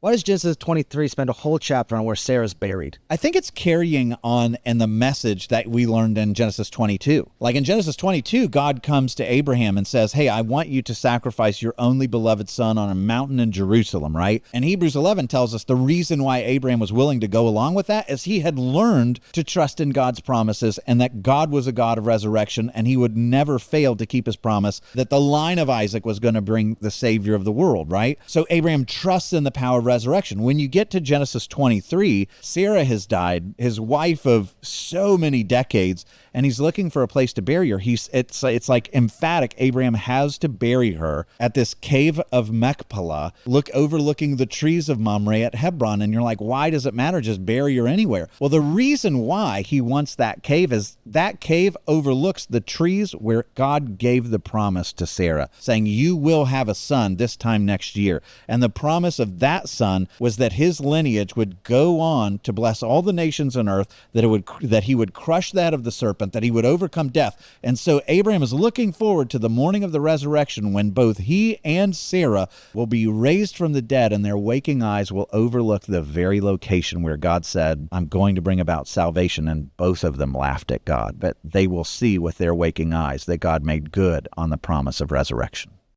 Why does Genesis 23 spend a whole chapter on where Sarah's buried? I think it's carrying on in the message that we learned in Genesis 22. Like in Genesis 22, God comes to Abraham and says, hey, I want you to sacrifice your only beloved son on a mountain in Jerusalem, right? And Hebrews 11 tells us the reason why Abraham was willing to go along with that is he had learned to trust in God's promises and that God was a God of resurrection and he would never fail to keep his promise that the line of Isaac was going to bring the Savior of the world, right? So Abraham trusts in the power of resurrection. When you get to Genesis 23, Sarah has died, his wife of so many decades, and he's looking for a place to bury her. It's like emphatic. Abraham has to bury her at this cave of Machpelah, overlooking the trees of Mamre at Hebron. And you're like, why does it matter? Just bury her anywhere. Well, the reason why he wants that cave is that cave overlooks the trees where God gave the promise to Sarah, saying, you will have a son this time next year. And the promise of that son was that his lineage would go on to bless all the nations on earth, that he would crush that of the serpent, that he would overcome death. And so Abraham is looking forward to the morning of the resurrection when both he and Sarah will be raised from the dead and their waking eyes will overlook the very location where God said, I'm going to bring about salvation. And both of them laughed at God, but they will see with their waking eyes that God made good on the promise of resurrection.